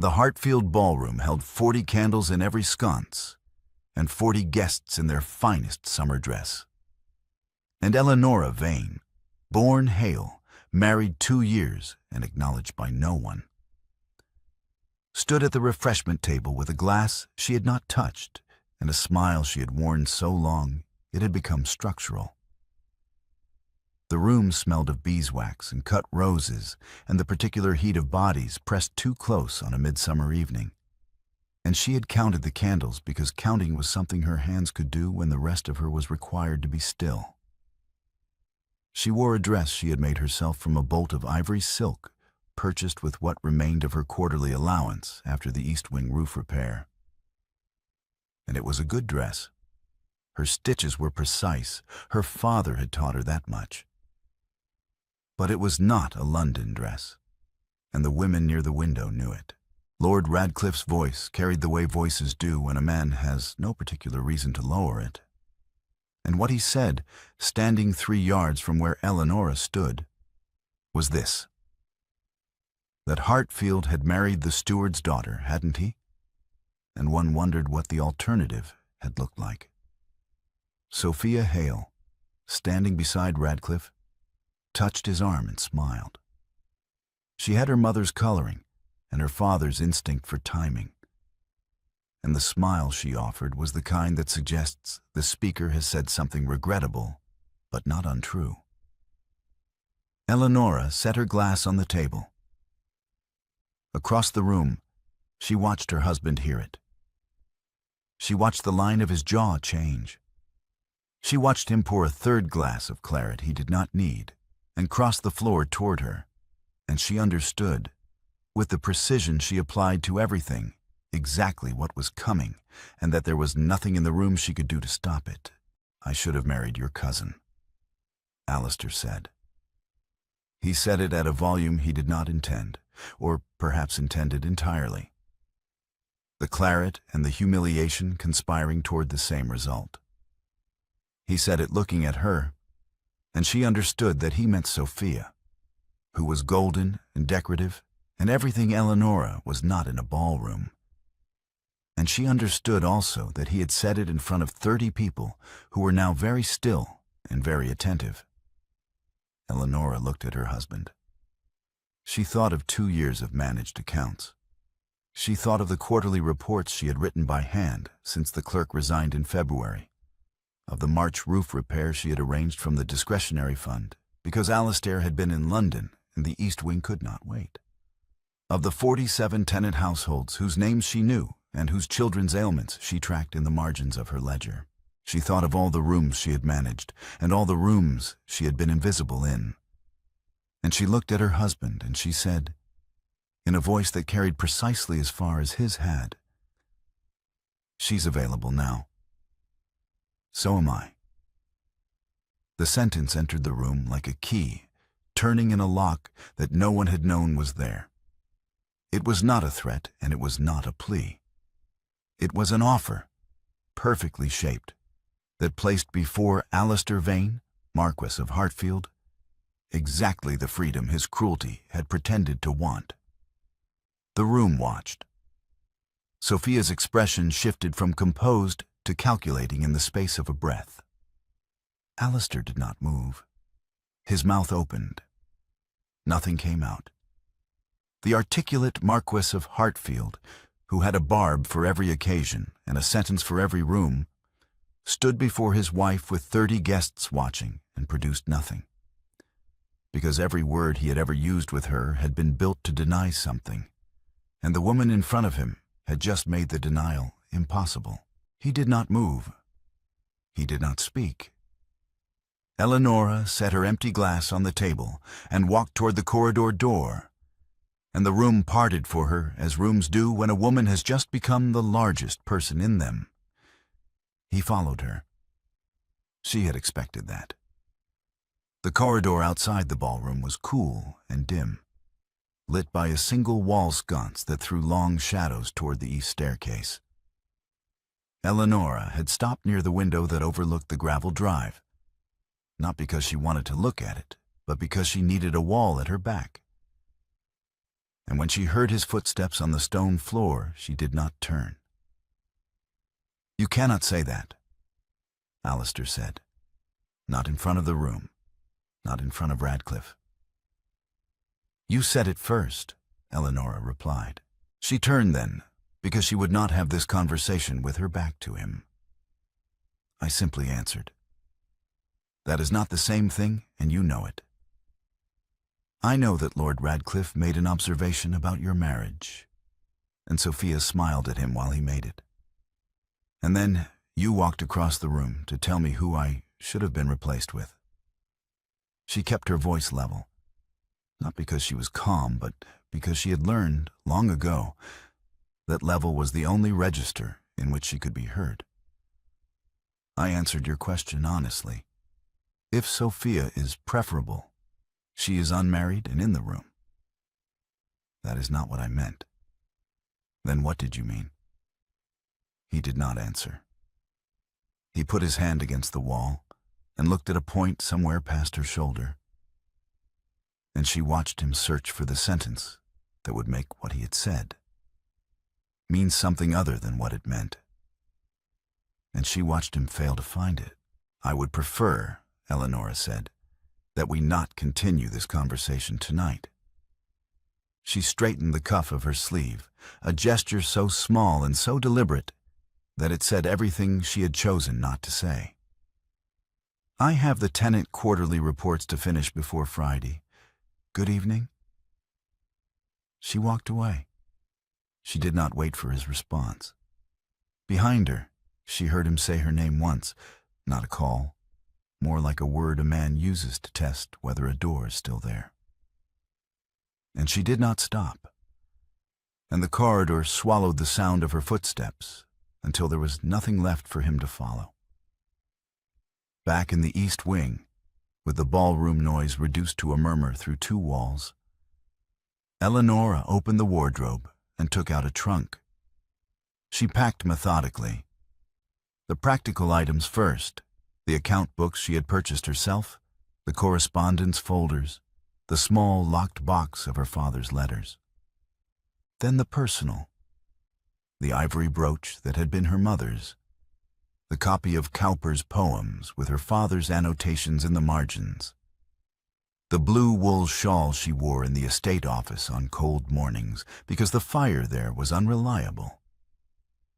The Hartfield ballroom held 40 candles in every sconce, and 40 guests in their finest summer dress. And Eleanora Vane, born Hale, married 2 years and acknowledged by no one, stood at the refreshment table with a glass she had not touched and a smile she had worn so long it had become structural. The room smelled of beeswax and cut roses and the particular heat of bodies pressed too close on a midsummer evening. And she had counted the candles because counting was something her hands could do when the rest of her was required to be still. She wore a dress she had made herself from a bolt of ivory silk, purchased with what remained of her quarterly allowance after the east wing roof repair. And it was a good dress. Her stitches were precise. Her father had taught her that much. But it was not a London dress, and the women near the window knew it. Lord Radcliffe's voice carried the way voices do when a man has no particular reason to lower it. And what he said, standing 3 yards from where Eleanora stood, was this: that Hartfield had married the steward's daughter, hadn't he? And one wondered what the alternative had looked like. Sophia Hale, standing beside Radcliffe, touched his arm and smiled. She had her mother's coloring and her father's instinct for timing. And the smile she offered was the kind that suggests the speaker has said something regrettable, but not untrue. Eleanora set her glass on the table. Across the room, she watched her husband hear it. She watched the line of his jaw change. She watched him pour a third glass of claret he did not need and cross the floor toward her, and she understood, with the precision she applied to everything, exactly what was coming, and that there was nothing in the room she could do to stop it. "I should have married your cousin," Alistair said. He said it at a volume he did not intend, or perhaps intended entirely. The claret and the humiliation conspiring toward the same result. He said it looking at her, and she understood that he meant Sophia, who was golden and decorative, and everything Eleanora was not in a ballroom. And she understood also that he had said it in front of 30 people who were now very still and very attentive. Eleanora looked at her husband. She thought of 2 years of managed accounts. She thought of the quarterly reports she had written by hand since the clerk resigned in February, of the March roof repair she had arranged from the discretionary fund because Alistair had been in London and the East Wing could not wait, of the 47 tenant households whose names she knew and whose children's ailments she tracked in the margins of her ledger. She thought of all the rooms she had managed and all the rooms she had been invisible in. And she looked at her husband and she said, in a voice that carried precisely as far as his had, "She's available now. So am I." The sentence entered the room like a key, turning in a lock that no one had known was there. It was not a threat and it was not a plea. It was an offer, perfectly shaped, that placed before Alistair Vane, Marquess of Hartfield, exactly the freedom his cruelty had pretended to want. The room watched. Sophia's expression shifted from composed to calculating in the space of a breath. Alistair did not move. His mouth opened. Nothing came out. The articulate Marquess of Hartfield, who had a barb for every occasion and a sentence for every room, stood before his wife with 30 guests watching and produced nothing. Because every word he had ever used with her had been built to deny something, and the woman in front of him had just made the denial impossible. He did not move. He did not speak. Eleanora set her empty glass on the table and walked toward the corridor door, and the room parted for her as rooms do when a woman has just become the largest person in them. He followed her. She had expected that. The corridor outside the ballroom was cool and dim, lit by a single wall sconce that threw long shadows toward the east staircase. Eleanora had stopped near the window that overlooked the gravel drive, not because she wanted to look at it, but because she needed a wall at her back. and when she heard his footsteps on the stone floor, she did not turn. "You cannot say that," Alistair said. "Not in front of the room, not in front of Radcliffe." "You said it first," Eleanora replied. She turned then, because she would not have this conversation with her back to him. I simply answered, "That is not the same thing, and you know it. I know that Lord Radcliffe made an observation about your marriage," and Sophia smiled at him while he made it. "And then you walked across the room to tell me who I should have been replaced with." She kept her voice level, not because she was calm, but because she had learned, long ago, that level was the only register in which she could be heard. "I answered your question honestly. If Sophia is preferable, she is unmarried and in the room." "That is not what I meant." "Then what did you mean?" He did not answer. He put his hand against the wall and looked at a point somewhere past her shoulder. And she watched him search for the sentence that would make what he had said mean something other than what it meant. And she watched him fail to find it. "I would prefer," Eleanora said, "that we not continue this conversation tonight." She straightened the cuff of her sleeve, a gesture so small and so deliberate that it said everything she had chosen not to say. "I have the tenant quarterly reports to finish before Friday. Good evening." She walked away. She did not wait for his response. Behind her, she heard him say her name once, not a call, more like a word a man uses to test whether a door is still there. And she did not stop. And the corridor swallowed the sound of her footsteps until there was nothing left for him to follow. Back in the east wing, with the ballroom noise reduced to a murmur through two walls, Eleanora opened the wardrobe and took out a trunk. She packed methodically. The practical items first, the account books she had purchased herself, the correspondence folders, the small locked box of her father's letters. Then the personal, the ivory brooch that had been her mother's, the copy of Cowper's poems with her father's annotations in the margins, the blue wool shawl she wore in the estate office on cold mornings because the fire there was unreliable.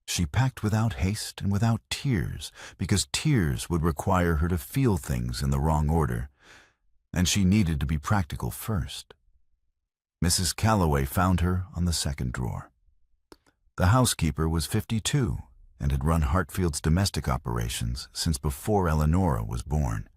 She packed without haste and without tears because tears would require her to feel things in the wrong order, and she needed to be practical first. Mrs. Calloway found her on the second drawer. The housekeeper was 52 and had run Hartfield's domestic operations since before Eleanora was born.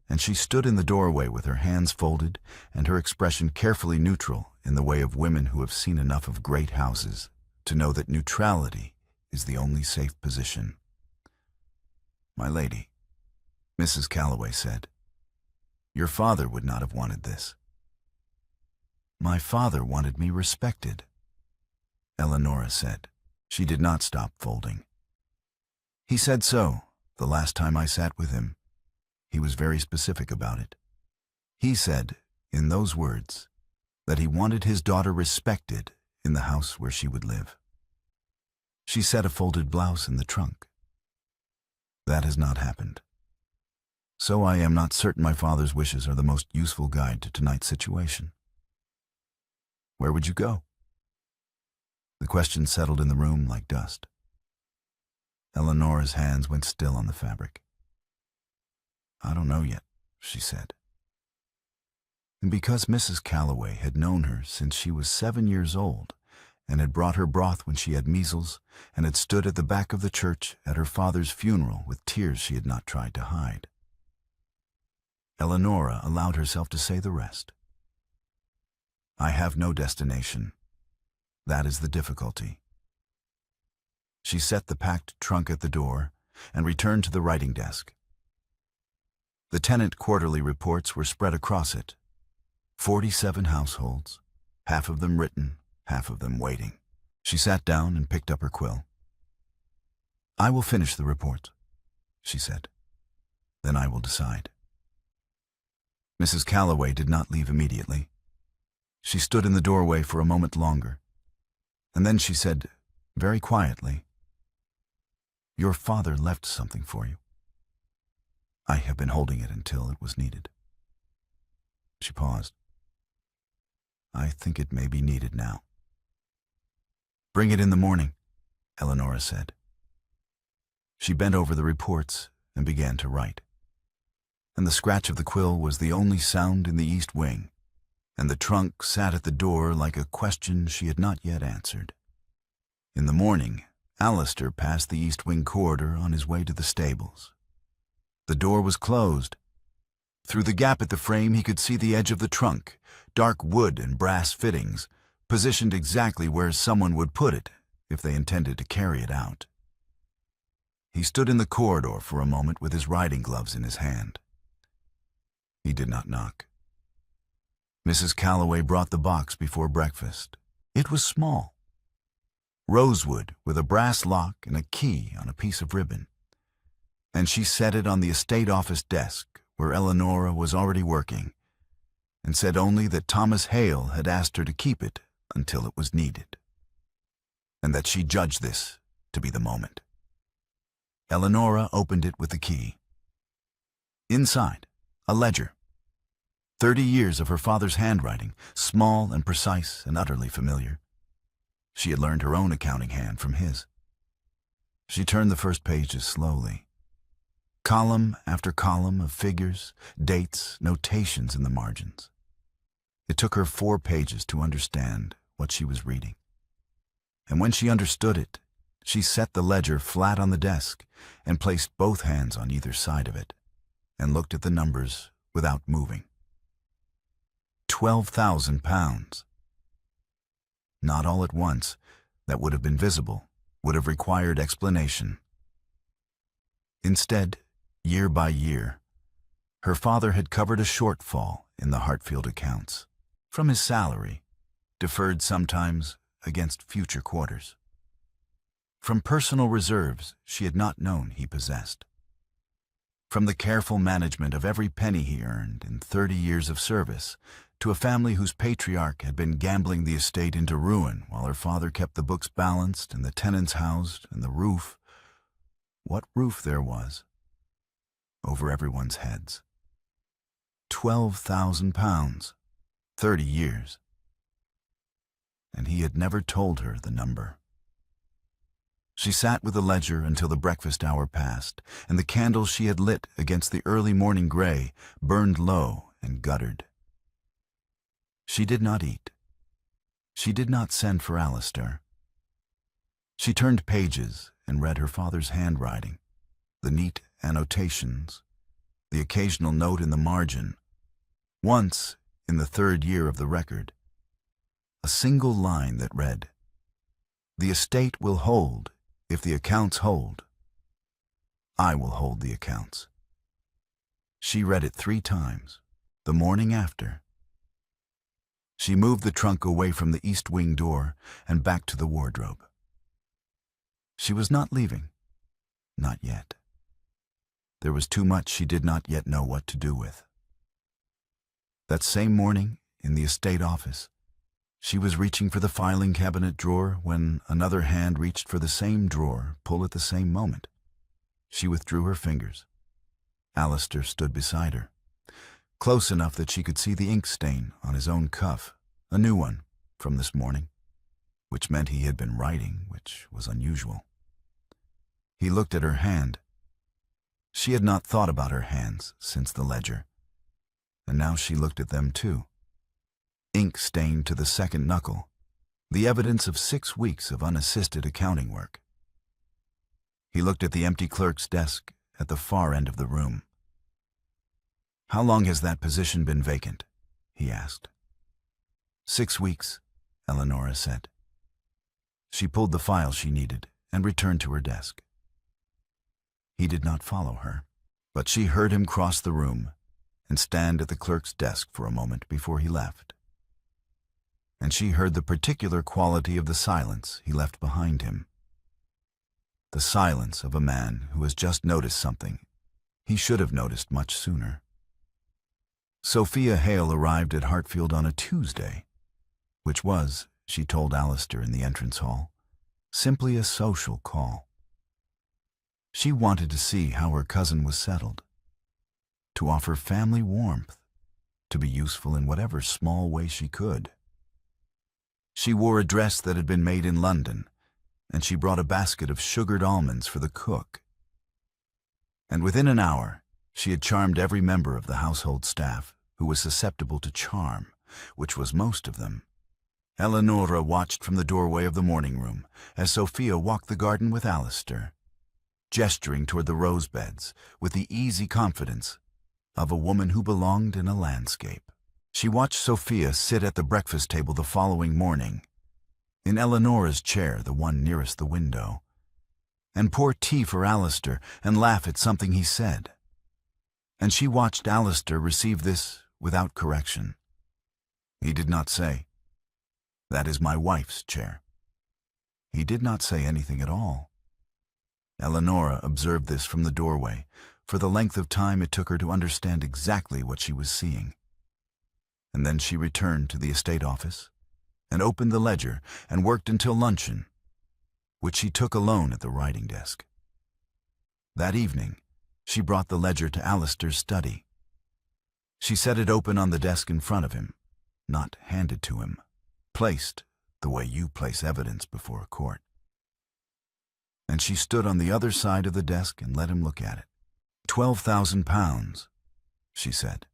And she stood in the doorway with her hands folded and her expression carefully neutral in the way of women who have seen enough of great houses to know that neutrality is the only safe position. "My lady," Mrs. Calloway said, "your father would not have wanted this." "My father wanted me respected," Eleanora said. She did not stop folding. "He said so the last time I sat with him. He was very specific about it. He said, in those words, that he wanted his daughter respected in the house where she would live." She set a folded blouse in the trunk. "That has not happened. So I am not certain my father's wishes are the most useful guide to tonight's situation." "Where would you go?" The question settled in the room like dust. Eleanora's hands went still on the fabric. "I don't know yet," she said. And because Mrs. Calloway had known her since she was 7 years old and had brought her broth when she had measles and had stood at the back of the church at her father's funeral with tears she had not tried to hide, Eleanora allowed herself to say the rest. "I have no destination. That is the difficulty." She set the packed trunk at the door and returned to the writing desk. The tenant quarterly reports were spread across it. 47 households, half of them written, half of them waiting. She sat down and picked up her quill. "I will finish the report," she said. "Then I will decide." Mrs. Calloway did not leave immediately. She stood in the doorway for a moment longer, and then she said, very quietly, "Your father left something for you. I have been holding it until it was needed." She paused. "I think it may be needed now." "Bring it in the morning," Eleonora said. She bent over the reports and began to write. And the scratch of the quill was the only sound in the east wing, and the trunk sat at the door like a question she had not yet answered. In the morning, Alistair passed the east wing corridor on his way to the stables. The door was closed. Through the gap at the frame he could see the edge of the trunk, dark wood and brass fittings, positioned exactly where someone would put it if they intended to carry it out. He stood in the corridor for a moment with his riding gloves in his hand. He did not knock. Mrs. Calloway brought the box before breakfast. It was small. Rosewood with a brass lock and a key on a piece of ribbon. And she set it on the estate office desk where Eleonora was already working, and said only that Thomas Hale had asked her to keep it until it was needed, and that she judged this to be the moment. Eleonora opened it with the key. Inside, a ledger. 30 years of her father's handwriting, small and precise and utterly familiar. She had learned her own accounting hand from his. She turned the first pages slowly. Column after column of figures, dates, notations in the margins. It took her 4 pages to understand what she was reading. And when she understood it, she set the ledger flat on the desk and placed both hands on either side of it and looked at the numbers without moving. £12,000. Not all at once, that would have been visible, would have required explanation. Instead, year by year, her father had covered a shortfall in the Hartfield accounts, from his salary, deferred sometimes against future quarters. From personal reserves she had not known he possessed. From the careful management of every penny he earned in 30 years of service, to a family whose patriarch had been gambling the estate into ruin while her father kept the books balanced and the tenants housed and the roof, what roof there was, over everyone's heads. £12,000, 30 years. And he had never told her the number. She sat with the ledger until the breakfast hour passed, and the candles she had lit against the early morning gray burned low and guttered. She did not eat. She did not send for Alistair. She turned pages and read her father's handwriting, the neat annotations, the occasional note in the margin. Once, in the 3rd year of the record, a single line that read, "The estate will hold if the accounts hold. I will hold the accounts." She read it 3 times, the morning after. She moved the trunk away from the east wing door and back to the wardrobe. She was not leaving. Not yet. There was too much she did not yet know what to do with. That same morning, in the estate office, she was reaching for the filing cabinet drawer when another hand reached for the same drawer, pull at the same moment. She withdrew her fingers. Alistair stood beside her, close enough that she could see the ink stain on his own cuff, a new one from this morning, which meant he had been writing, which was unusual. He looked at her hand. She had not thought about her hands since the ledger, and now she looked at them too. Ink stained to the 2nd knuckle, the evidence of 6 weeks of unassisted accounting work. He looked at the empty clerk's desk at the far end of the room. "How long has that position been vacant?" he asked. 6 weeks, Eleonora said. She pulled the file she needed and returned to her desk. He did not follow her, but she heard him cross the room and stand at the clerk's desk for a moment before he left. And she heard the particular quality of the silence he left behind him. The silence of a man who has just noticed something he should have noticed much sooner. Sophia Hale arrived at Hartfield on a Tuesday, which was, she told Alistair in the entrance hall, simply a social call. She wanted to see how her cousin was settled, to offer family warmth, to be useful in whatever small way she could. She wore a dress that had been made in London, and she brought a basket of sugared almonds for the cook. And within an hour, she had charmed every member of the household staff who was susceptible to charm, which was most of them. Eleonora watched from the doorway of the morning room as Sophia walked the garden with Alistair, gesturing toward the rose beds with the easy confidence of a woman who belonged in a landscape. She watched Sophia sit at the breakfast table the following morning, in Eleonora's chair, the one nearest the window, and pour tea for Alistair and laugh at something he said. And she watched Alistair receive this without correction. He did not say, "That is my wife's chair." He did not say anything at all. Eleonora observed this from the doorway, for the length of time it took her to understand exactly what she was seeing. And then she returned to the estate office and opened the ledger and worked until luncheon, which she took alone at the writing desk. That evening, she brought the ledger to Alistair's study. She set it open on the desk in front of him, not handed to him, placed the way you place evidence before a court. And she stood on the other side of the desk and let him look at it. £12,000, she said.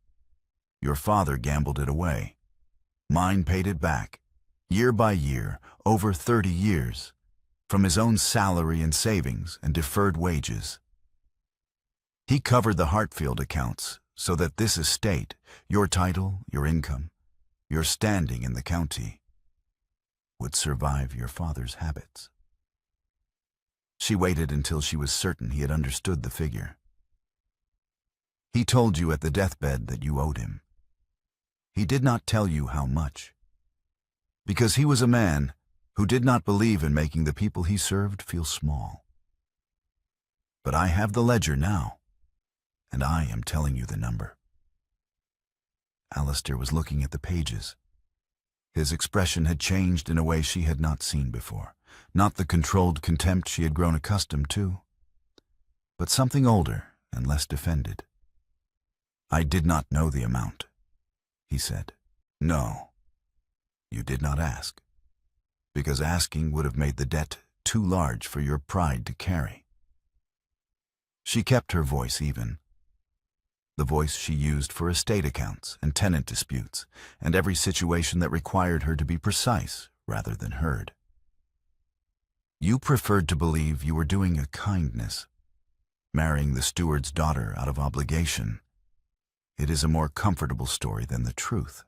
Your father gambled it away. Mine paid it back, year by year, over 30 years, from his own salary and savings and deferred wages. He covered the Hartfield accounts so that this estate, your title, your income, your standing in the county, would survive your father's habits. She waited until she was certain he had understood the figure. He told you at the deathbed that you owed him. He did not tell you how much, because he was a man who did not believe in making the people he served feel small. But I have the ledger now, and I am telling you the number. Alistair was looking at the pages. His expression had changed in a way she had not seen before, not the controlled contempt she had grown accustomed to, but something older and less defended. I did not know the amount, he said. No, you did not ask, because asking would have made the debt too large for your pride to carry. She kept her voice even, the voice she used for estate accounts and tenant disputes, and every situation that required her to be precise rather than heard. You preferred to believe you were doing a kindness, marrying the steward's daughter out of obligation. It is a more comfortable story than the truth,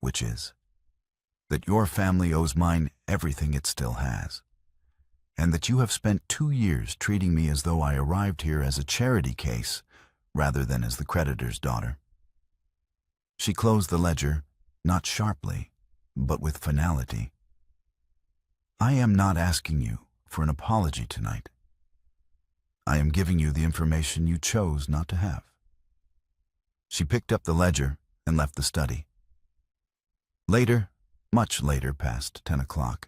which is that your family owes mine everything it still has, and that you have spent 2 years treating me as though I arrived here as a charity case rather than as the creditor's daughter. She closed the ledger, not sharply, but with finality. I am not asking you for an apology tonight. I am giving you the information you chose not to have. She picked up the ledger and left the study. Later, much later, past 10 o'clock,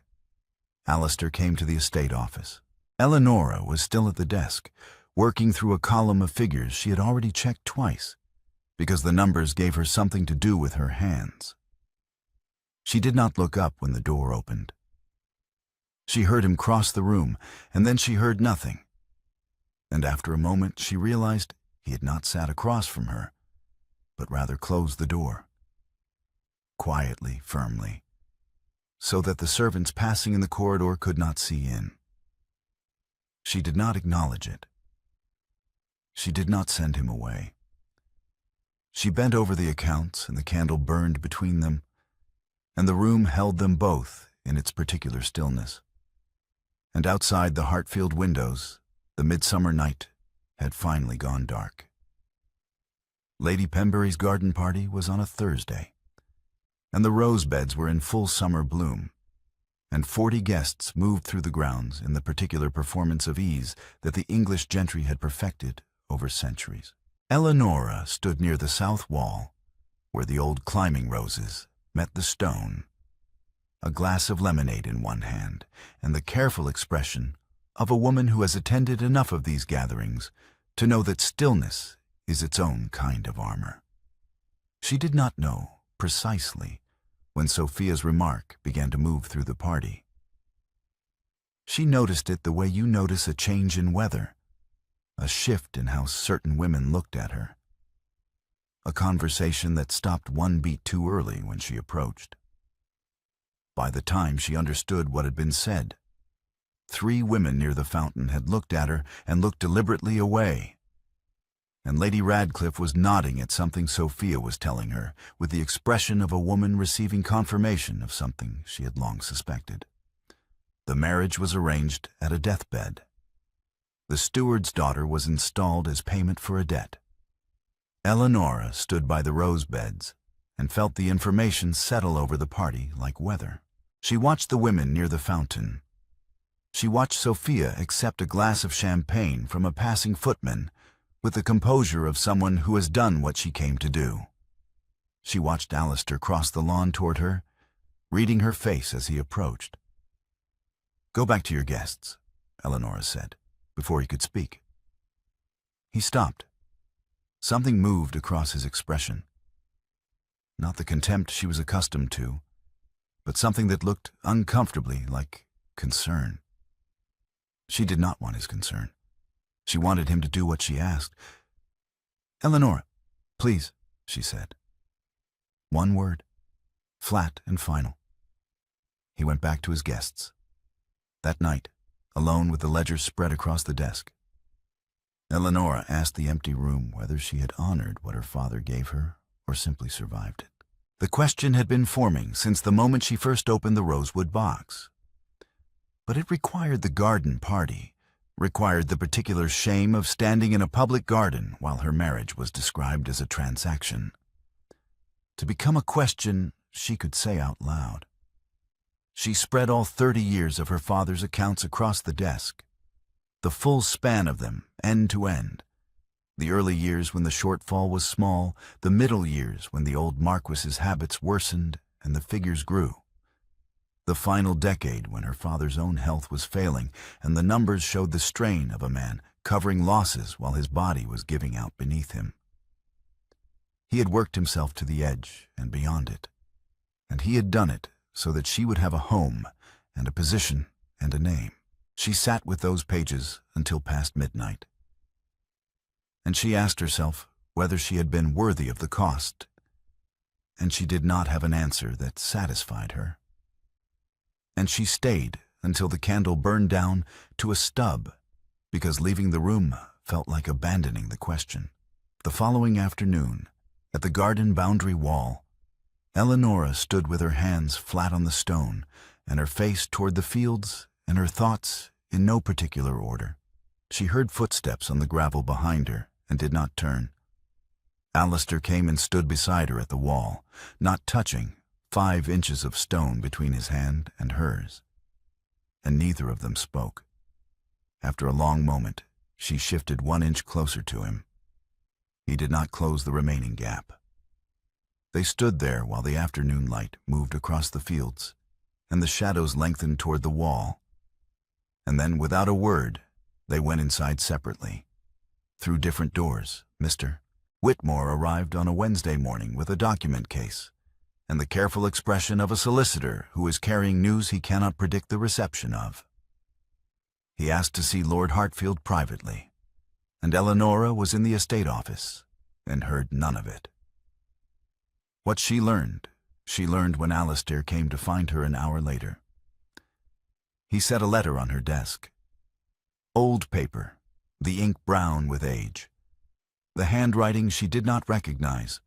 Alistair came to the estate office. Eleonora was still at the desk, working through a column of figures she had already checked twice, because the numbers gave her something to do with her hands. She did not look up when the door opened. She heard him cross the room, and then she heard nothing. And after a moment she realized he had not sat across from her, but rather closed the door, quietly, firmly, so that the servants passing in the corridor could not see in. She did not acknowledge it. She did not send him away. She bent over the accounts, and the candle burned between them, and the room held them both in its particular stillness. And outside the Hartfield windows, the midsummer night had finally gone dark. Lady Pembury's garden party was on a Thursday, and the rose beds were in full summer bloom, and 40 guests moved through the grounds in the particular performance of ease that the English gentry had perfected over centuries. Eleonora stood near the south wall, where the old climbing roses met the stone, a glass of lemonade in one hand, and the careful expression of a woman who has attended enough of these gatherings to know that stillness is its own kind of armor. She did not know precisely when Sophia's remark began to move through the party. She noticed it the way you notice a change in weather, a shift in how certain women looked at her, a conversation that stopped one beat too early when she approached. By the time she understood what had been said, 3 women near the fountain had looked at her and looked deliberately away, and Lady Radcliffe was nodding at something Sophia was telling her with the expression of a woman receiving confirmation of something she had long suspected. The marriage was arranged at a deathbed. The steward's daughter was installed as payment for a debt. Eleonora stood by the rose beds and felt the information settle over the party like weather. She watched the women near the fountain. She watched Sophia accept a glass of champagne from a passing footman with the composure of someone who has done what she came to do. She watched Alistair cross the lawn toward her, reading her face as he approached. "Go back to your guests," Eleonora said, before he could speak. He stopped. Something moved across his expression. Not the contempt she was accustomed to, but something that looked uncomfortably like concern. She did not want his concern. She wanted him to do what she asked. "Eleonora, please," she said. One word, flat and final. He went back to his guests. That night, alone with the ledger spread across the desk, Eleonora asked the empty room whether she had honored what her father gave her or simply survived it. The question had been forming since the moment she first opened the rosewood box. But it required the garden party, required the particular shame of standing in a public garden while her marriage was described as a transaction, to become a question she could say out loud. She spread all 30 years of her father's accounts across the desk, the full span of them, end to end. The early years when the shortfall was small, the middle years when the old Marquis's habits worsened and the figures grew. The final decade when her father's own health was failing and the numbers showed the strain of a man covering losses while his body was giving out beneath him. He had worked himself to the edge and beyond it, and he had done it so that she would have a home and a position and a name. She sat with those pages until past midnight, and she asked herself whether she had been worthy of the cost, and she did not have an answer that satisfied her. And she stayed until the candle burned down to a stub, because leaving the room felt like abandoning the question. The following afternoon, at the garden boundary wall, Eleonora stood with her hands flat on the stone and her face toward the fields and her thoughts in no particular order. She heard footsteps on the gravel behind her and did not turn. Alistair came and stood beside her at the wall, not touching, 5 inches of stone between his hand and hers. And neither of them spoke. After a long moment, she shifted 1 inch closer to him. He did not close the remaining gap. They stood there while the afternoon light moved across the fields, and the shadows lengthened toward the wall. And then, without a word, they went inside separately. Through different doors, Mr. Whitmore arrived on a Wednesday morning with a document case, and the careful expression of a solicitor who is carrying news he cannot predict the reception of. He asked to see Lord Hartfield privately, and Eleonora was in the estate office and heard none of it. What she learned when Alistair came to find her an hour later. He set a letter on her desk. Old paper, the ink brown with age. The handwriting she did not recognize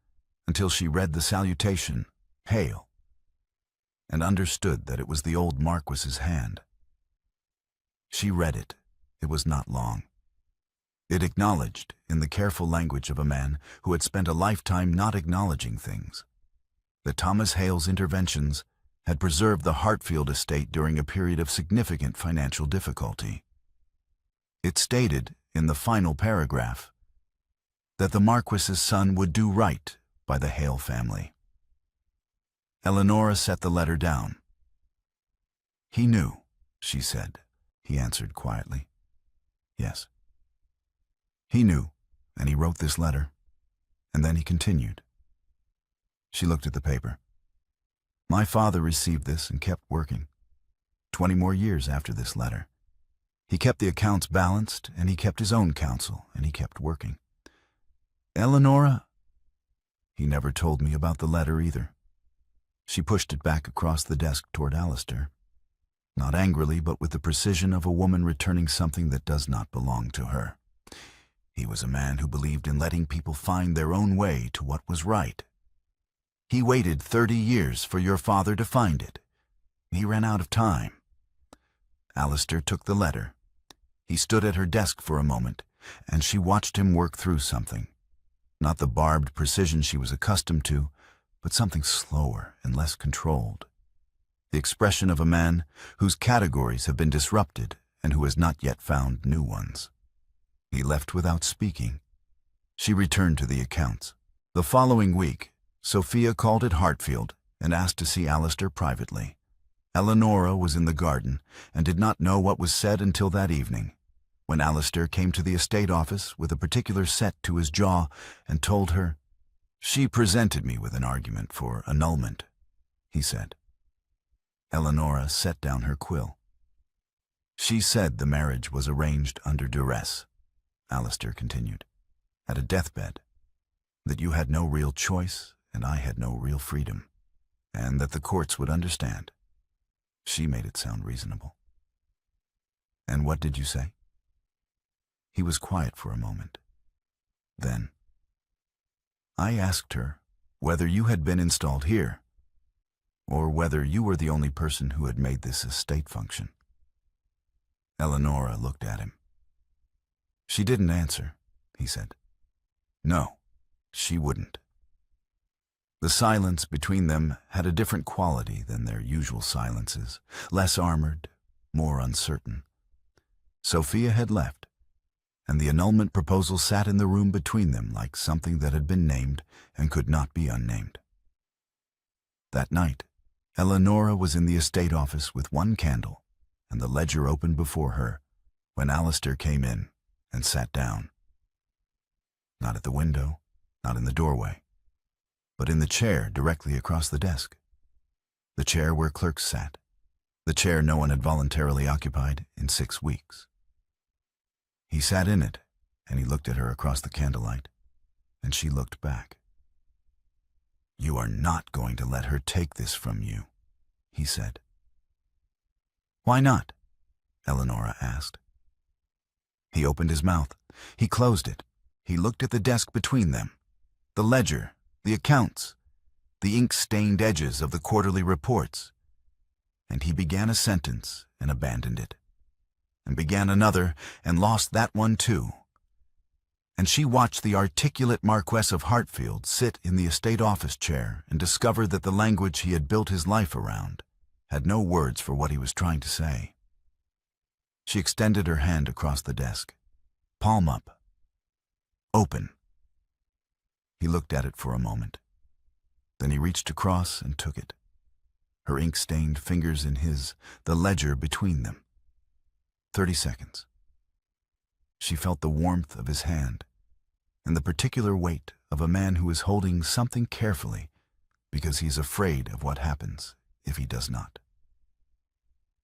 until she read the salutation, "Hail," and understood that it was the old Marquis's hand. She read it. It was not long. It acknowledged, in the careful language of a man who had spent a lifetime not acknowledging things, that Thomas Hale's interventions had preserved the Hartfield estate during a period of significant financial difficulty. It stated, in the final paragraph, that the Marquis's son would do right by the Hale family. Eleonora set the letter down. He knew, she said. He answered quietly. Yes. He knew, and he wrote this letter. And then he continued. She looked at the paper. My father received this and kept working. 20 more years after this letter. He kept the accounts balanced, and he kept his own counsel, and he kept working. Eleonora? He never told me about the letter either. She pushed it back across the desk toward Alistair. Not angrily, but with the precision of a woman returning something that does not belong to her. He was a man who believed in letting people find their own way to what was right. He waited 30 years for your father to find it. He ran out of time. Alistair took the letter. He stood at her desk for a moment, and she watched him work through something. Not the barbed precision she was accustomed to, but something slower and less controlled. The expression of a man whose categories have been disrupted and who has not yet found new ones. He left without speaking. She returned to the accounts. The following week, Sophia called at Hartfield and asked to see Alistair privately. Eleonora was in the garden and did not know what was said until that evening, when Alistair came to the estate office with a particular set to his jaw and told her, "She presented me with an argument for annulment," he said. Eleonora set down her quill. "She said the marriage was arranged under duress," Alistair continued, "at a deathbed, that you had no real choice and I had no real freedom, and that the courts would understand. She made it sound reasonable." "And what did you say?" He was quiet for a moment. Then, "I asked her whether you had been installed here, or whether you were the only person who had made this estate function." Eleonora looked at him. "She didn't answer," he said. "No, she wouldn't." The silence between them had a different quality than their usual silences, less armored, more uncertain. Sophia had left, and the annulment proposal sat in the room between them like something that had been named and could not be unnamed. That night, Eleonora was in the estate office with one candle and the ledger open before her when Alistair came in and sat down. Not at the window, not in the doorway, but in the chair directly across the desk. The chair where clerks sat. The chair no one had voluntarily occupied in 6 weeks. He sat in it, and he looked at her across the candlelight, and she looked back. "You are not going to let her take this from you," he said. "Why not?" Eleonora asked. He opened his mouth. He closed it. He looked at the desk between them, the ledger, the accounts, the ink-stained edges of the quarterly reports, and he began a sentence and abandoned it, and began another and lost that one too. And she watched the articulate Marquess of Hartfield sit in the estate office chair and discover that the language he had built his life around had no words for what he was trying to say. She extended her hand across the desk, palm up. "Open." He looked at it for a moment. Then he reached across and took it, her ink-stained fingers in his, the ledger between them. 30 seconds. She felt the warmth of his hand and the particular weight of a man who is holding something carefully because he is afraid of what happens if he does not.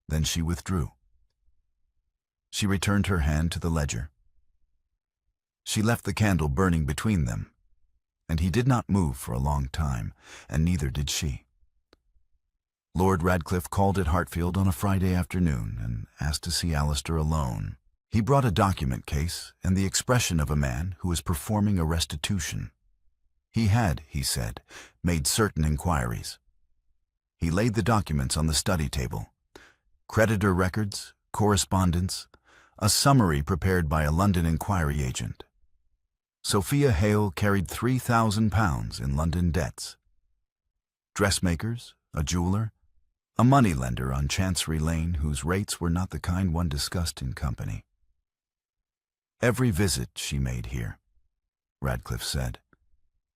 Then she withdrew. She returned her hand to the ledger. She left the candle burning between them, and he did not move for a long time, and neither did she. Lord Radcliffe called at Hartfield on a Friday afternoon and asked to see Alistair alone. He brought a document case and the expression of a man who was performing a restitution. He had, he said, made certain inquiries. He laid the documents on the study table. Creditor records, correspondence, a summary prepared by a London inquiry agent. Sophia Hale carried £3,000 in London debts. Dressmakers, a jeweler, a moneylender on Chancery Lane whose rates were not the kind one discussed in company. Every visit she made here, Radcliffe said.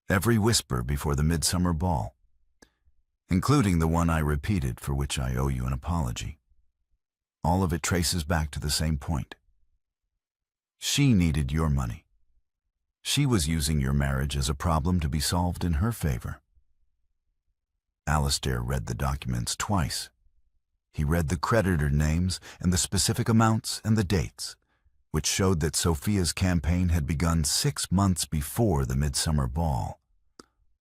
Every whisper before the midsummer ball, including the one I repeated for which I owe you an apology. All of it traces back to the same point. She needed your money. She was using your marriage as a problem to be solved in her favor. Alistair read the documents twice. He read the creditor names and the specific amounts and the dates, which showed that Sophia's campaign had begun 6 months before the midsummer ball,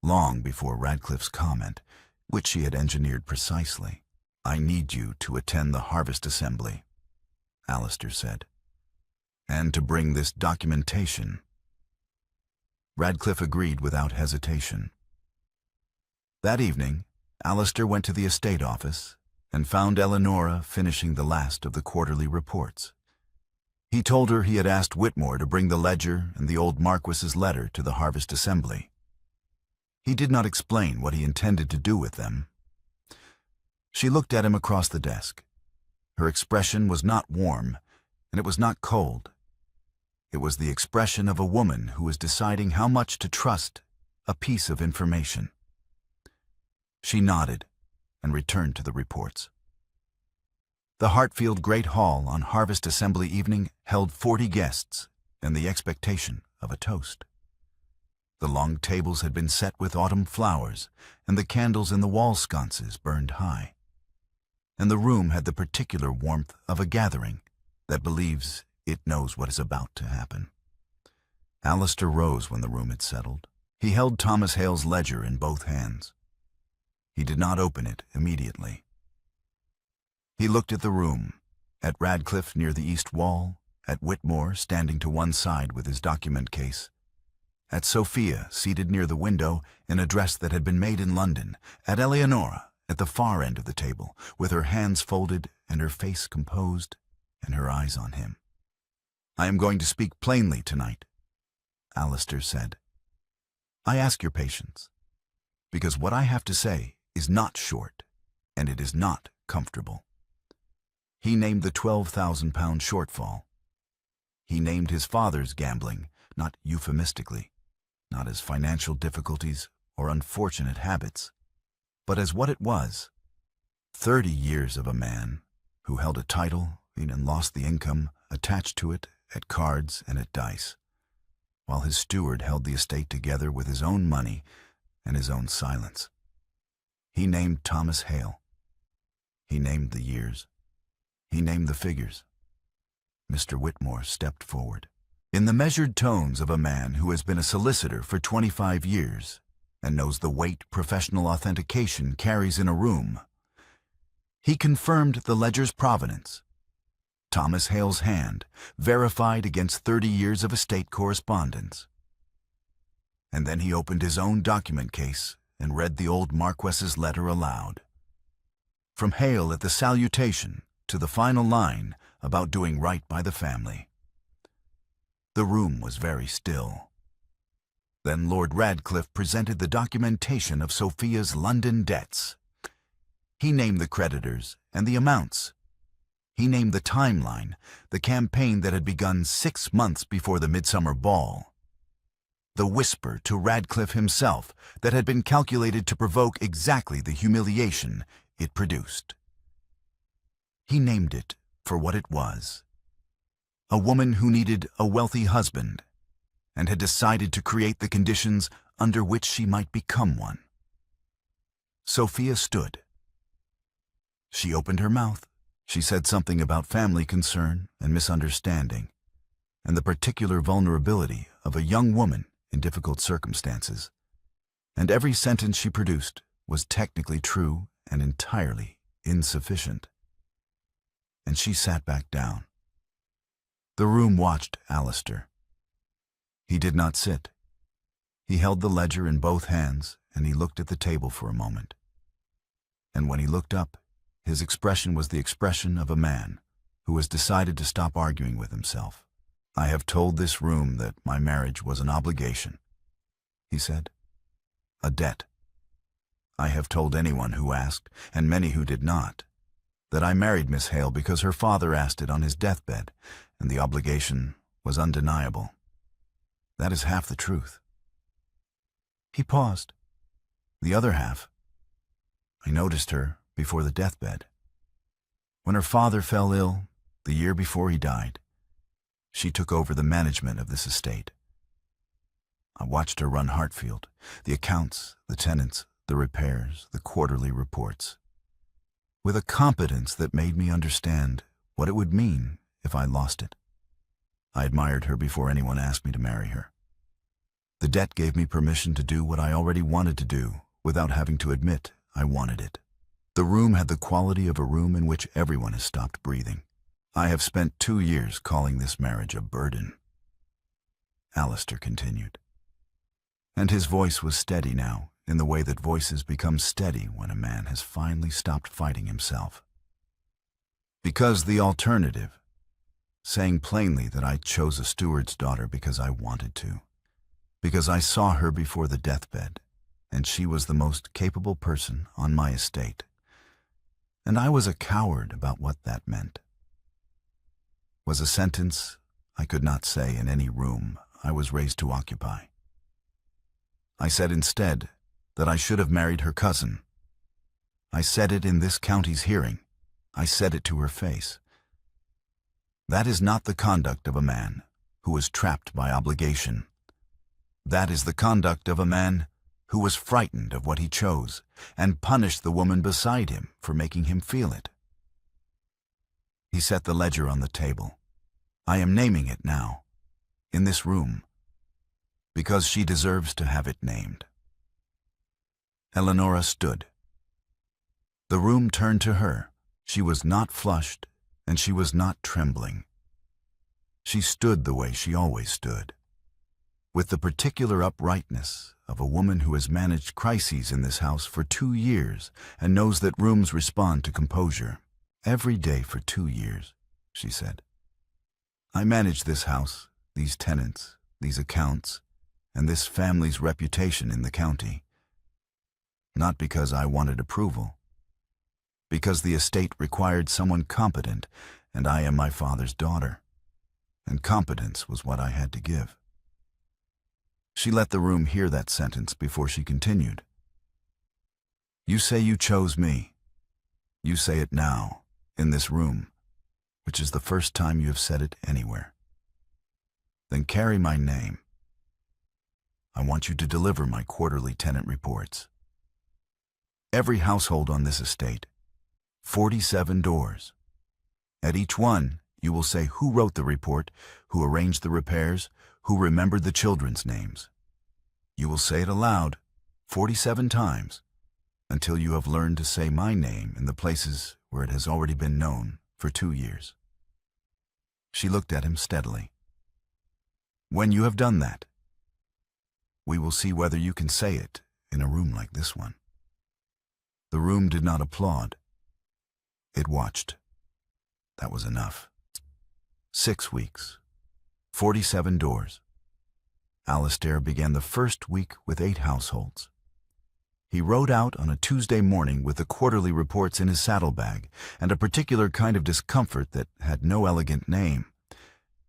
long before Radcliffe's comment, which she had engineered precisely. "I need you to attend the harvest assembly," Alistair said, "and to bring this documentation." Radcliffe agreed without hesitation. That evening, Alistair went to the estate office and found Eleonora finishing the last of the quarterly reports. He told her he had asked Whitmore to bring the ledger and the old Marquis's letter to the harvest assembly. He did not explain what he intended to do with them. She looked at him across the desk. Her expression was not warm, and it was not cold. It was the expression of a woman who was deciding how much to trust a piece of information. She nodded and returned to the reports. The Hartfield Great Hall on Harvest Assembly evening held 40 guests and the expectation of a toast. The long tables had been set with autumn flowers, and the candles in the wall sconces burned high. And the room had the particular warmth of a gathering that believes it knows what is about to happen. Alistair rose when the room had settled. He held Thomas Hale's ledger in both hands. He did not open it immediately. He looked at the room, at Radcliffe near the east wall, at Whitmore standing to one side with his document case, at Sophia seated near the window in a dress that had been made in London, at Eleonora at the far end of the table, with her hands folded and her face composed and her eyes on him. "I am going to speak plainly tonight," Alistair said. "I ask your patience, because what I have to say is not short, and it is not comfortable." He named the £12,000 shortfall. He named his father's gambling, not euphemistically, not as financial difficulties or unfortunate habits, but as what it was: 30 years of a man who held a title and lost the income attached to it at cards and at dice, while his steward held the estate together with his own money and his own silence. He named Thomas Hale. He named the years. He named the figures. Mr. Whitmore stepped forward. In the measured tones of a man who has been a solicitor for 25 years and knows the weight professional authentication carries in a room, he confirmed the ledger's provenance. Thomas Hale's hand, verified against 30 years of estate correspondence. And then he opened his own document case and read the old Marquess's letter aloud. From Hale at the salutation to the final line about doing right by the family. The room was very still. Then Lord Radcliffe presented the documentation of Sophia's London debts. He named the creditors and the amounts. He named the timeline, the campaign that had begun 6 months before the midsummer ball. The whisper to Radcliffe himself that had been calculated to provoke exactly the humiliation it produced. He named it for what it was: a woman who needed a wealthy husband and had decided to create the conditions under which she might become one. Sophia stood. She opened her mouth. She said something about family concern and misunderstanding, and the particular vulnerability of a young woman in difficult circumstances, and every sentence she produced was technically true and entirely insufficient. And she sat back down. The room watched Alistair. He did not sit. He held the ledger in both hands, and he looked at the table for a moment. And when he looked up, his expression was the expression of a man who has decided to stop arguing with himself. "I have told this room that my marriage was an obligation," he said. "A debt. I have told anyone who asked, and many who did not, that I married Miss Hale because her father asked it on his deathbed, and the obligation was undeniable. That is half the truth." He paused. "The other half. I noticed her before the deathbed. When her father fell ill, the year before he died, she took over the management of this estate. I watched her run Heartfield, the accounts, the tenants, the repairs, the quarterly reports, with a competence that made me understand what it would mean if I lost it. I admired her before anyone asked me to marry her. The debt gave me permission to do what I already wanted to do without having to admit I wanted it. The room had the quality of a room in which everyone has stopped breathing. I have spent 2 years calling this marriage a burden, Alistair continued. And his voice was steady now, in the way that voices become steady when a man has finally stopped fighting himself. Because the alternative, saying plainly that I chose a steward's daughter because I wanted to, because I saw her before the deathbed, and she was the most capable person on my estate, and I was a coward about what that meant, was a sentence I could not say in any room I was raised to occupy. I said instead that I should have married her cousin. I said it in this county's hearing. I said it to her face. That is not the conduct of a man who was trapped by obligation. That is the conduct of a man who was frightened of what he chose and punished the woman beside him for making him feel it. He set the ledger on the table. I am naming it now, in this room, because she deserves to have it named. Eleonora stood. The room turned to her. She was not flushed, and she was not trembling. She stood the way she always stood, with the particular uprightness of a woman who has managed crises in this house for 2 years and knows that rooms respond to composure. Every day for 2 years, she said. I managed this house, these tenants, these accounts, and this family's reputation in the county. Not because I wanted approval, because the estate required someone competent, and I am my father's daughter, and competence was what I had to give. She let the room hear that sentence before she continued. You say you chose me. You say it now, in this room, which is the first time you have said it anywhere. Then carry my name. I want you to deliver my quarterly tenant reports. Every household on this estate, 47 doors. At each one, you will say who wrote the report, who arranged the repairs, who remembered the children's names. You will say it aloud, 47 times, until you have learned to say my name in the places where it has already been known for 2 years. She looked at him steadily. When you have done that, we will see whether you can say it in a room like this one. The room did not applaud. It watched. That was enough. 6 weeks, 47 doors. Alistair began the first week with 8 households. He rode out on a Tuesday morning with the quarterly reports in his saddlebag and a particular kind of discomfort that had no elegant name,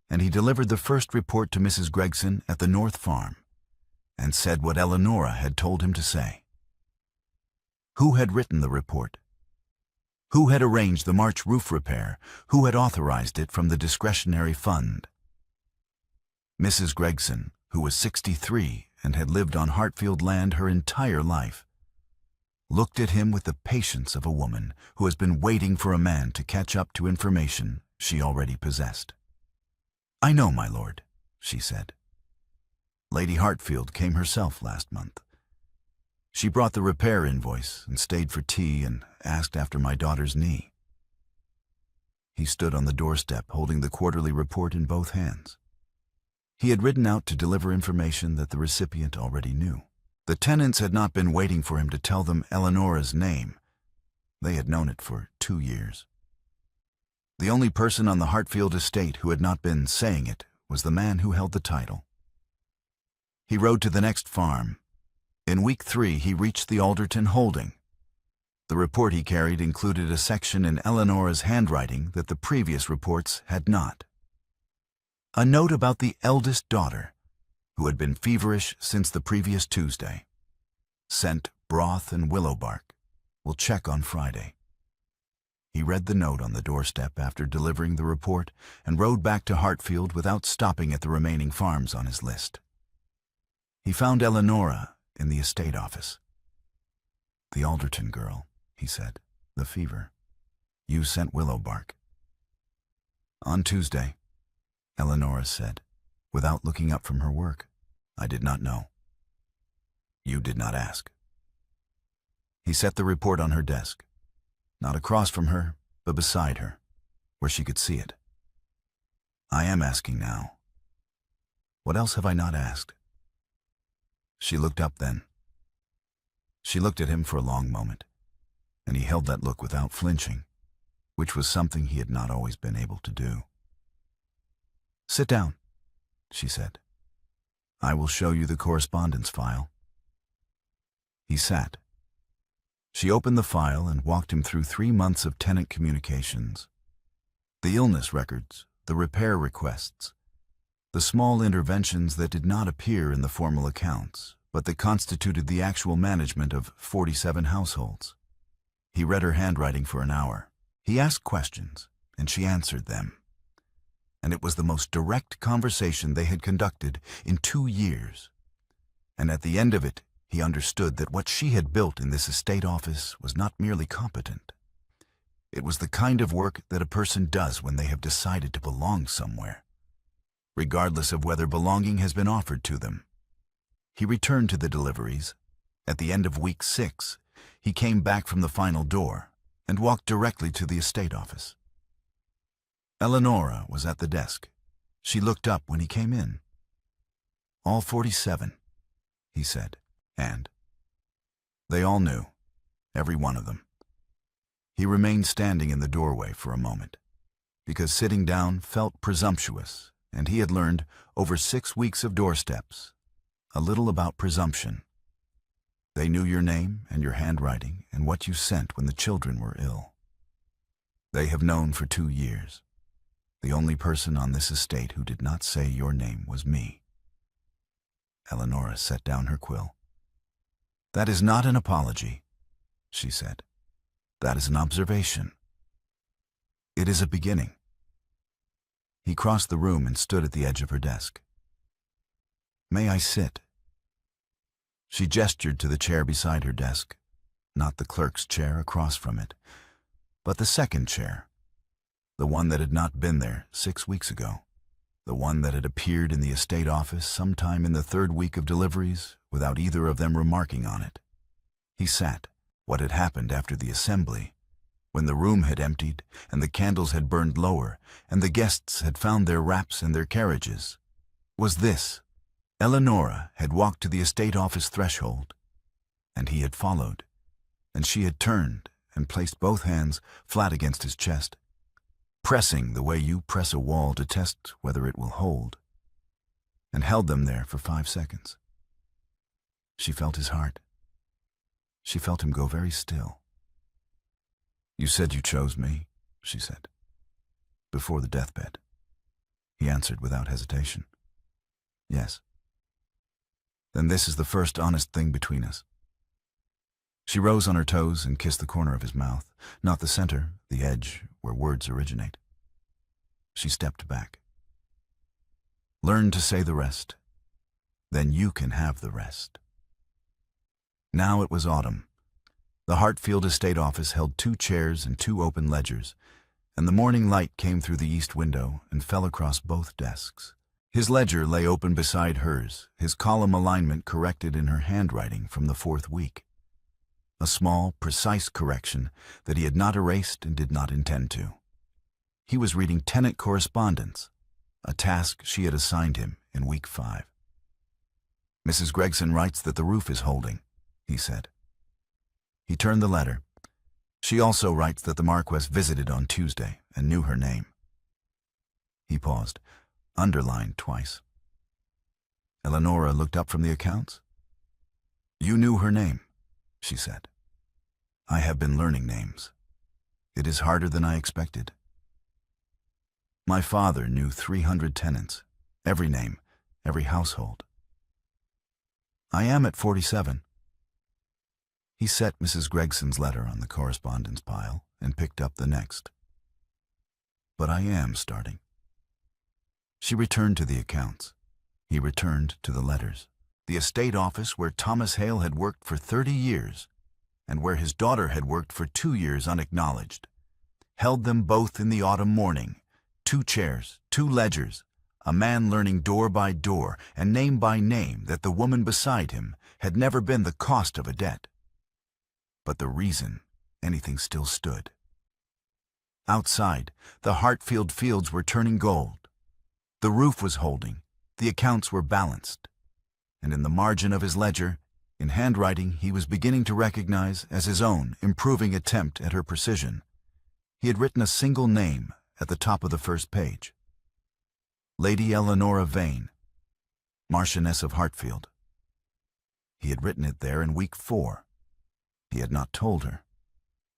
and he delivered the first report to Mrs. Gregson at the North Farm and said what Eleonora had told him to say. Who had written the report? Who had arranged the March roof repair? Who had authorized it from the discretionary fund? Mrs. Gregson, who was 63 and had lived on Heartfield land her entire life, looked at him with the patience of a woman who has been waiting for a man to catch up to information she already possessed. I know, my lord, she said. Lady Heartfield came herself last month. She brought the repair invoice and stayed for tea and asked after my daughter's knee. He stood on the doorstep holding the quarterly report in both hands. He had ridden out to deliver information that the recipient already knew. The tenants had not been waiting for him to tell them Eleonora's name. They had known it for 2 years. The only person on the Heartfield estate who had not been saying it was the man who held the title. He rode to the next farm. In week 3, he reached the Alderton holding. The report he carried included a section in Eleonora's handwriting that the previous reports had not. A note about the eldest daughter, who had been feverish since the previous Tuesday. Sent broth and willow bark. Will check on Friday. He read the note on the doorstep after delivering the report and rode back to Hartfield without stopping at the remaining farms on his list. He found Eleonora in the estate office. "The Alderton girl," he said. "The fever. You sent willow bark." "On Tuesday," Eleonora said, without looking up from her work. "I did not know." "You did not ask." He set the report on her desk, not across from her, but beside her, where she could see it. "I am asking now. What else have I not asked?" She looked up then. She looked at him for a long moment, and he held that look without flinching, which was something he had not always been able to do. "Sit down," she said. "I will show you the correspondence file." He sat. She opened the file and walked him through 3 months of tenant communications. The illness records, the repair requests, the small interventions that did not appear in the formal accounts, but that constituted the actual management of 47 households. He read her handwriting for an hour. He asked questions, and she answered them. And it was the most direct conversation they had conducted in 2 years. And at the end of it, he understood that what she had built in this estate office was not merely competent. It was the kind of work that a person does when they have decided to belong somewhere, regardless of whether belonging has been offered to them. He returned to the deliveries. At the end of week 6, he came back from the final door and walked directly to the estate office. Eleonora was at the desk. She looked up when he came in. "All 47, he said, and they all knew, every one of them. He remained standing in the doorway for a moment, because sitting down felt presumptuous, and he had learned, over 6 weeks of doorsteps, a little about presumption. They knew your name and your handwriting and what you sent when the children were ill. They have known for 2 years. The only person on this estate who did not say your name was me." Eleonora set down her quill. "That is not an apology," she said. "That is an observation. It is a beginning." He crossed the room and stood at the edge of her desk. "May I sit?" She gestured to the chair beside her desk, not the clerk's chair across from it, but the second chair, the one that had not been there 6 weeks ago, the one that had appeared in the estate office sometime in the 3rd week of deliveries without either of them remarking on it. He sat. What had happened after the assembly, when the room had emptied and the candles had burned lower and the guests had found their wraps and their carriages, was this: Eleonora had walked to the estate office threshold, and he had followed, and she had turned and placed both hands flat against his chest, pressing the way you press a wall to test whether it will hold, and held them there for 5 seconds. She felt his heart. She felt him go very still. "You said you chose me," she said, "before the deathbed." He answered without hesitation. "Yes." "Then this is the first honest thing between us." She rose on her toes and kissed the corner of his mouth, not the center, the edge where words originate. She stepped back. "Learn to say the rest. Then you can have the rest." Now it was autumn. The Hartfield estate office held 2 chairs and 2 open ledgers, and the morning light came through the east window and fell across both desks. His ledger lay open beside hers, his column alignment corrected in her handwriting from the 4th week. A small, precise correction that he had not erased and did not intend to. He was reading tenant correspondence, a task she had assigned him in week 5. "Mrs. Gregson writes that the roof is holding," he said. He turned the letter. "She also writes that the Marquess visited on Tuesday and knew her name." He paused, underlined twice. Eleonora looked up from the accounts. "You knew her name," she said. "I have been learning names. It is harder than I expected. My father knew 300 tenants, every name, every household. I am at 47. He set Mrs. Gregson's letter on the correspondence pile and picked up the next. But I am starting. She returned to the accounts. He returned to the letters. The estate office where Thomas Hale had worked for 30 years and where his daughter had worked for 2 years unacknowledged, held them both in the autumn morning. 2 chairs, 2 ledgers, a man learning door by door and name by name that the woman beside him had never been the cost of a debt. But the reason anything still stood. Outside, the Hartfield fields were turning gold. The roof was holding, the accounts were balanced, and in the margin of his ledger, in handwriting he was beginning to recognize as his own improving attempt at her precision, he had written a single name at the top of the first page. Lady Eleanora Vane, Marchioness of Hartfield. He had written it there in week 4. He had not told her.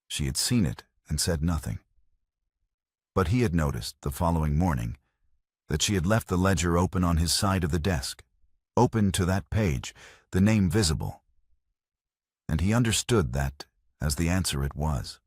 She had seen it and said nothing. But he had noticed, the following morning, that she had left the ledger open on his side of the desk, open to that page, the name visible. And he understood that, as the answer it was.